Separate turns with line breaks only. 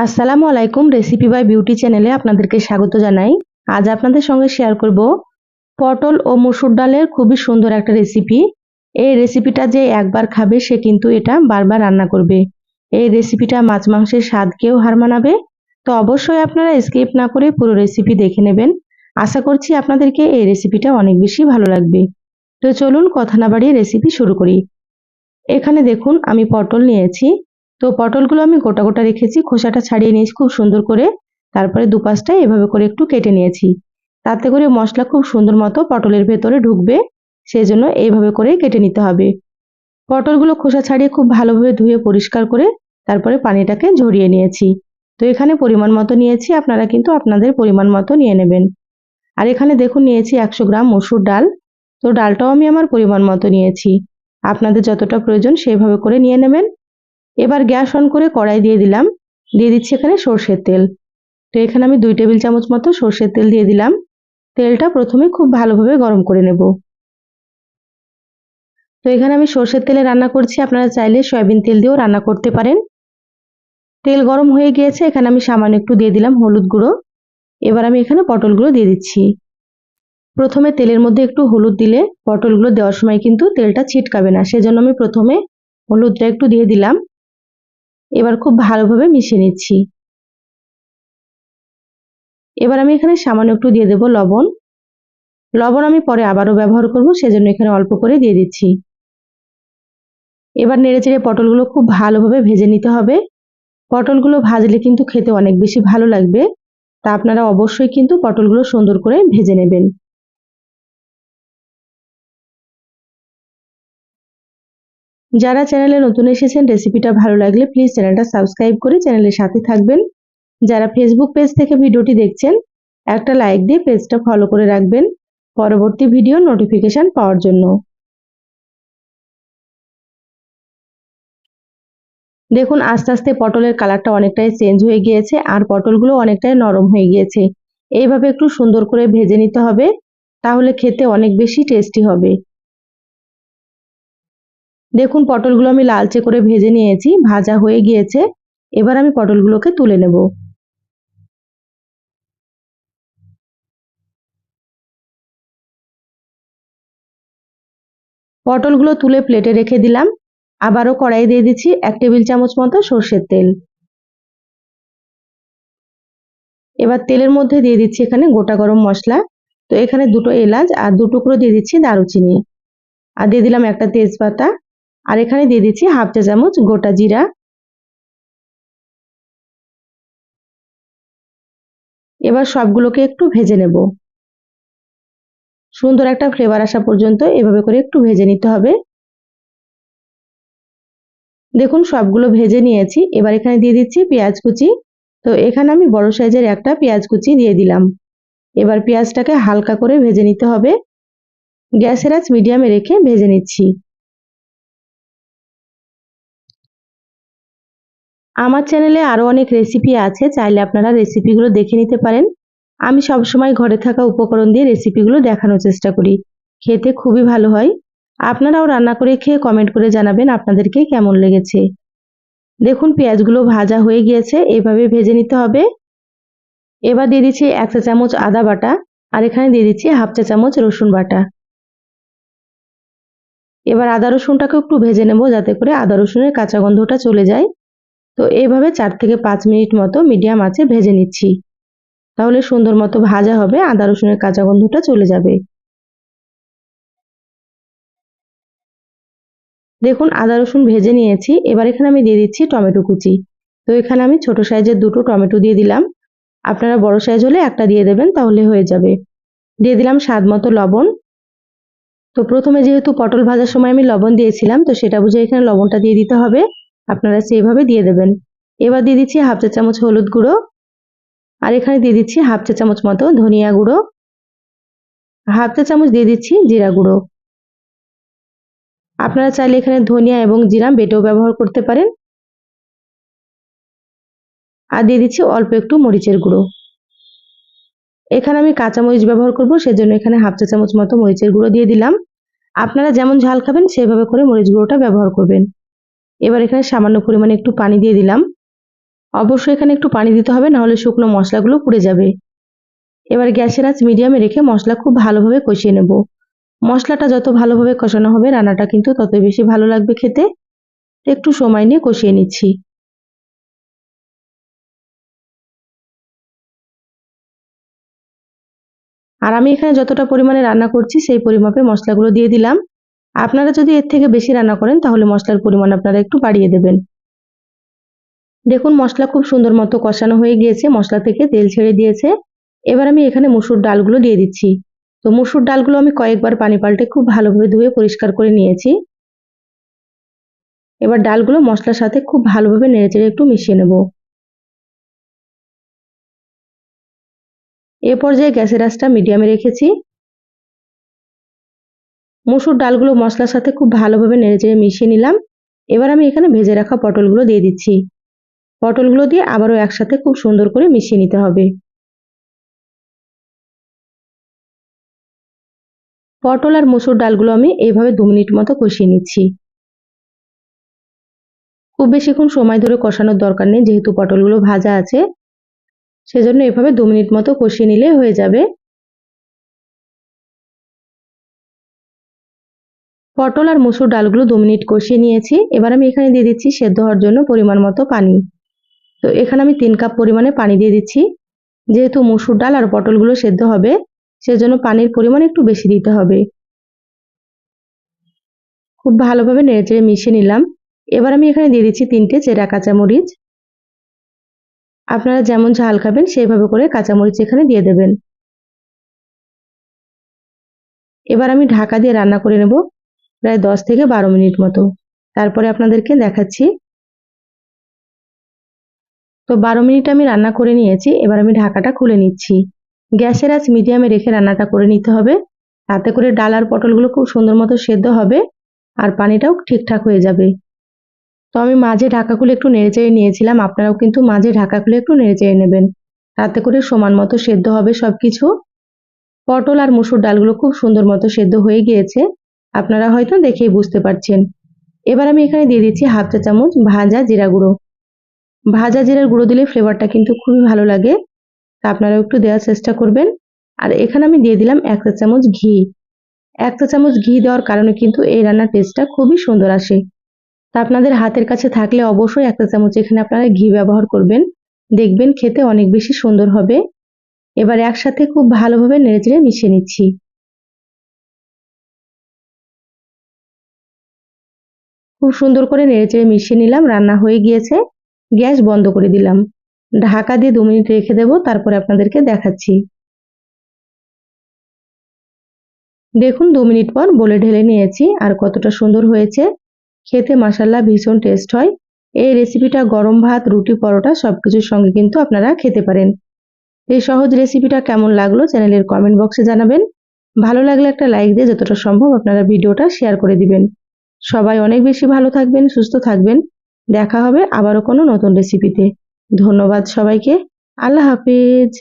আসসালামু আলাইকুম। Recipe by beauty চ্যানেলে আপনাদেরকে স্বাগত জানাই। আজ আপনাদের সঙ্গে শেয়ার করব পটল ও মসুর ডালের খুবই সুন্দর একটা রেসিপি। এই রেসিপিটা যে একবার খাবে সে কিন্তু এটা বারবার রান্না করবে। এই রেসিপিটা মাছ মাংসের স্বাদকেও হার মানাবে। তো অবশ্যই আপনারা স্কিপ না করে পুরো রেসিপি দেখে নেবেন। আশা করছি আপনাদেরকে এই রেসিপিটা অনেক বেশি ভালো লাগবে। তো চলুন কথা না বাড়িয়ে রেসিপি শুরু করি। এখানে দেখুন আমি পটল নিয়েছি। তো পটলগুলো আমি গোটা গোটা রেখেছি, খোসাটা ছাড়িয়ে নিয়েছি খুব সুন্দর করে। তারপরে দুপাশটা এভাবে করে একটু কেটে নিয়েছি। তাতে করে মশলা খুব সুন্দর মতো পটলের ভেতরে ঢুকবে, সেজন্য এইভাবে করে কেটে নিতে হবে। পটলগুলো খোসা ছাড়িয়ে খুব ভালোভাবে ধুয়ে পরিষ্কার করে তারপরে পানিটাকে ঝরিয়ে নিয়েছি। তো এখানে পরিমাণ মতো নিয়েছি, আপনারা কিন্তু আপনাদের পরিমাণ মতো নিয়ে নেবেন। আর এখানে দেখুন নিয়েছি 100 গ্রাম মসুর ডাল। তো ডালটাও আমি আমার পরিমাণ মতো নিয়েছি, আপনাদের যতটা প্রয়োজন সেইভাবে করে নিয়ে নেবেন। এবার গ্যাস অন করে কড়াই দিয়ে দিচ্ছি এখানে সর্ষের তেল। তো এখানে আমি 2 টেবিল চামচ মতো সর্ষের তেল দিয়ে দিলাম। তেলটা প্রথমে খুব ভালোভাবে গরম করে নেব। তো এখানে আমি সর্ষের তেলে রান্না করছি, আপনারা চাইলে সয়াবিন তেল দিয়েও রান্না করতে পারেন। তেল গরম হয়ে গিয়েছে, এখানে আমি সামান্য একটু দিয়ে দিলাম হলুদ গুঁড়ো। এবার আমি এখানে পটলগুলো দিয়ে দিচ্ছি। প্রথমে তেলের মধ্যে একটু হলুদ দিলে পটলগুলো দেওয়ার সময় কিন্তু তেলটা ছিটকাবে না, সেজন্য আমি প্রথমে হলুদটা একটু দিয়ে দিলাম। এবার খুব ভালোভাবে মিশিয়ে নিচ্ছি। এবার আমি এখানে সামান্য একটু দিয়ে দেব লবণ। লবণ আমি পরে আবারও ব্যবহার করব, সেজন্য এখানে অল্প করে দিয়ে দিচ্ছি। এবার নেড়েচেড়ে পটলগুলো খুব ভালোভাবে ভেজে নিতে হবে। পটলগুলো ভাজলে কিন্তু খেতে অনেক বেশি ভালো লাগবে। তা আপনারা অবশ্যই কিন্তু পটলগুলো সুন্দর করে ভেজে নেবেন। যারা চ্যানেলে নতুন এসেছেন, রেসিপিটা ভালো লাগলে প্লিজ চ্যানেলটা সাবস্ক্রাইব করে চ্যানেলের সাথে থাকবেন। যারা ফেসবুক পেজ থেকে ভিডিওটি দেখছেন, একটা লাইক দিয়ে পেজটা ফলো করে রাখবেন পরবর্তী ভিডিও নোটিফিকেশন পাওয়ার জন্য। দেখুন আস্তে আস্তে পটলের কালারটা অনেকটাই চেঞ্জ হয়ে গিয়েছে, আর পটলগুলো অনেকটাই নরম হয়ে গিয়েছে। এইভাবে একটু সুন্দর করে ভেজে নিতে হবে, তাহলে খেতে অনেক বেশি টেস্টি হবে। দেখুন পটলগুলো আমি লালচে করে ভেজে নিয়েছি, ভাজা হয়ে গিয়েছে। এবার আমি পটলগুলোকে তুলে নেব। পটলগুলো তুলে প্লেটে রেখে দিলাম। আবারও কড়াই দিয়ে দিচ্ছি 1 টেবিল চামচ মতো সর্ষের তেল। এবার তেলের মধ্যে দিয়ে দিচ্ছি এখানে গোটা গরম মশলা। তো এখানে 2টো এলাচ আর 2 টুকরো দিয়ে দিচ্ছি দারুচিনি, আর দিয়ে দিলাম একটা তেজপাতা, আর এখানে দিয়ে দিচ্ছি হাফ চা চামচ গোটা জিরা। এবার সবগুলোকে একটু ভেজে নেব। সুন্দর একটা ফ্লেভার আসা পর্যন্ত এভাবে করে একটু ভেজে নিতে হবে। দেখুন সবগুলো ভেজে নিয়েছি। এবার এখানে দিয়ে দিচ্ছি পেঁয়াজ কুচি। তো এখানে আমি বড় সাইজের একটা পেঁয়াজ কুচি দিয়ে দিলাম। এবার পেঁয়াজটাকে হালকা করে ভেজে নিতে হবে। গ্যাসের আঁচ মিডিয়ামে রেখে ভেজে নিচ্ছি। আমার চ্যানেলে আরো অনেক রেসিপি আছে, চাইলে আপনারা রেসিপিগুলো দেখে নিতে পারেন। আমি সবসময় ঘরে থাকা উপকরণ দিয়ে রেসিপিগুলো দেখানোর চেষ্টা করি। খেতে খুবই ভালো হয়। আপনারাও রান্না করে খেয়ে কমেন্ট করে জানাবেন আপনাদেরকে কেমন লেগেছে। দেখুন পেঁয়াজগুলো ভাজা হয়ে গিয়েছে, এভাবে ভেজে নিতে হবে। এবার দিয়ে দিচ্ছি 1 চা চামচ আদা বাটা, আর এখানে দিয়ে দিচ্ছি হাফ চা চামচ রসুন বাটা। এবার আদা রসুনটাকে একটু ভেজে নেব, যাতে করে আদা রসুনের কাঁচা গন্ধটা চলে যায়। তো এইভাবে 4 থেকে 5 মিনিট মতো মিডিয়াম আঁচে ভেজে নিচ্ছি। তাহলে সুন্দর মতো ভাজা হবে, আদা রসুনের কাঁচা গন্ধটা চলে যাবে। দেখুন আদা রসুন ভেজে নিয়েছি। এবার এখানে আমি দিয়ে দিচ্ছি টমেটো কুচি। তো এখানে আমি ছোট সাইজের 2টো টমেটো দিয়ে দিলাম। আপনারা বড় সাইজ হলে একটা দিয়ে দেবেন, তাহলে হয়ে যাবে। দিয়ে দিলাম স্বাদ মতো লবণ। তো প্রথমে যেহেতু পটল ভাজার সময় আমি লবণ দিয়েছিলাম, তো সেটা বুঝে এখানে লবণটা দিয়ে দিতে হবে। আপনারা সেইভাবে দিয়ে দেবেন। এবার দিয়ে দিচ্ছি হাফ চা চামচ হলুদ গুঁড়ো, আর এখানে দিয়ে দিচ্ছি হাফ চা চামচ মতো ধনিয়া গুঁড়ো, হাফ চা চামচ দিয়ে দিচ্ছি জিরা গুঁড়ো। আপনারা চাইলে এখানে ধনিয়া এবং জিরা বেটেও ব্যবহার করতে পারেন। আর দিয়ে দিচ্ছি অল্প একটু মরিচের গুঁড়ো। এখানে আমি কাঁচা মরিচ ব্যবহার করব, সেজন্য এখানে হাফ চা চামচ মতো মরিচের গুঁড়ো দিয়ে দিলাম। আপনারা যেমন ঝাল খাবেন সেভাবে করে মরিচ গুঁড়োটা ব্যবহার করবেন। এবার এখানে সামান্য পরিমাণে একটু পানি দিয়ে দিলাম। অবশ্যই এখানে একটু পানি দিতে হবে, না হলে শুকনো মশলাগুলো পুড়ে যাবে। এবার গ্যাসের আঁচ মিডিয়ামে রেখে মশলা খুব ভালোভাবে কষিয়ে নেব। মশলাটা যত ভালোভাবে কষানো হবে রান্নাটা কিন্তু তত বেশি ভালো লাগবে খেতে। একটু সময় নিয়ে কষিয়ে নিচ্ছি। আর আমি এখানে যতটা পরিমাণে রান্না করছি সেই পরিমাপে মশলাগুলো দিয়ে দিলাম। আপনারা যদি এর থেকে বেশি রান্না করেন তাহলে মশলার পরিমাণ আপনারা একটু বাড়িয়ে দেবেন। দেখুন মশলা খুব সুন্দর মতো কষানো হয়ে গিয়েছে, মশলা থেকে তেল ছেড়ে দিয়েছে। এবার আমি এখানে মসুর ডালগুলো দিয়ে দিচ্ছি। তো মসুর ডালগুলো আমি কয়েকবার পানি পাল্টে খুব ভালোভাবে ধুয়ে পরিষ্কার করে নিয়েছি। এবার ডালগুলো মশলার সাথে খুব ভালোভাবে নেড়েচেড়ে একটু মিশিয়ে নেব। এ পর্যায়ে গ্যাসের আঁচটা মিডিয়ামে রেখেছি। মসুর ডালগুলো মশলার সাথে খুব ভালোভাবে নেড়েচেড়ে মিশিয়ে নিলাম। এবার আমি এখানে ভেজে রাখা পটলগুলো দিয়ে দিচ্ছি। পটলগুলো দিয়ে আবারও একসাথে খুব সুন্দর করে মিশিয়ে নিতে হবে। পটল আর মসুর ডালগুলো আমি এইভাবে 2 মিনিট মতো কষিয়ে নিচ্ছি। খুব বেশিক্ষণ সময় ধরে কষানোর দরকার নেই, যেহেতু পটলগুলো ভাজা আছে, সেজন্য এভাবে 2 মিনিট মতো কষিয়ে নিলে হয়ে যাবে। পটল আর মসুর ডালগুলো 2 মিনিট কষিয়ে নিয়েছি। এবার আমি এখানে দিয়ে দিচ্ছি সেদ্ধ হওয়ার জন্য পরিমাণ মতো পানি। তো এখানে আমি 3 কাপ পরিমাণে পানি দিয়ে দিচ্ছি। যেহেতু মসুর ডাল আর পটলগুলো সেদ্ধ হবে, সেজন্য পানির পরিমাণ একটু বেশি দিতে হবে। খুব ভালোভাবে নেড়েচেড়ে মিশিয়ে নিলাম। এবার আমি এখানে দিয়ে দিচ্ছি 3টে চেরা কাঁচামরিচ। আপনারা যেমন ঝাল খাবেন সেইভাবে করে কাঁচামরিচ এখানে দিয়ে দেবেন। এবার আমি ঢাকা দিয়ে রান্না করে নেব প্রায় 10 থেকে 12 মিনিট মতো। তারপরে আপনাদেরকে দেখাচ্ছি। তো 12 মিনিট আমি রান্না করে নিয়েছি। এবার আমি ঢাকাটা খুলে নিচ্ছি। গ্যাসের আঁচ মিডিয়ামে রেখে রান্নাটা করে নিতে হবে। তাতে করে ডাল আর পটলগুলো খুব সুন্দর মতো সেদ্ধ হবে আর পানিটাও ঠিকঠাক হয়ে যাবে। তো আমি মাঝে ঢাকা খুলে একটু নেড়েচেড়ে নিয়েছিলাম। আপনারাও কিন্তু মাঝে ঢাকা খুলে একটু নেড়েচেড়ে নেবেন। তাতে করে সমান মতো সেদ্ধ হবে সবকিছু। পটল আর মসুর ডালগুলো খুব সুন্দর মতো সেদ্ধ হয়ে গিয়েছে। আপনারা হয়তো দেখেই বুঝতে পারছেন। এবার আমি এখানে দিয়ে দিচ্ছি 1/2 চা চামচ ভাজা জিরা গুঁড়ো। ভাজা জিরার গুঁড়ো দিলে ফ্লেভারটা কিন্তু খুবই ভালো লাগে। তা আপনারাও একটু দেওয়ার চেষ্টা করবেন। আর এখানে আমি দিয়ে দিলাম 1 চা চামচ ঘি। 1 চা চামচ ঘি দেওয়ার কারণে কিন্তু এই রান্নার টেস্টটা খুবই সুন্দর আসে। তা আপনাদের হাতের কাছে থাকলে অবশ্যই 1 চা চামচ এখানে আপনারা ঘি ব্যবহার করবেন। দেখবেন খেতে অনেক বেশি সুন্দর হবে। এবার একসাথে খুব ভালোভাবে নেড়েচেড়ে মিশিয়ে নিচ্ছি। খুব সুন্দর করে নেড়েচেড়ে মিশিয়ে নিলাম। রান্না হয়ে গিয়েছে। গ্যাস বন্ধ করে দিলাম। ঢাকা দিয়ে 2 মিনিট রেখে দেব, তারপরে আপনাদেরকে দেখাচ্ছি। দেখুন 2 মিনিট পর বলে ঢেলে নিয়েছি আর কতটা সুন্দর হয়েছে। খেতে মাশাআল্লাহ ভীষণ টেস্ট হয়। এই রেসিপিটা গরম ভাত, রুটি, পরোটা সবকিছুর সঙ্গে কিন্তু আপনারা খেতে পারেন। এই সহজ রেসিপিটা কেমন লাগলো চ্যানেলের কমেন্ট বক্সে জানাবেন। ভালো লাগলে একটা লাইক দিয়ে যতটা সম্ভব আপনারা ভিডিওটা শেয়ার করে দিবেন। সবাই অনেক বেশি ভালো থাকবেন, সুস্থ থাকবেন। দেখা হবে আবারও কোনো নতুন রেসিপিতে। ধন্যবাদ সবাইকে। আল্লাহ হাফেজ।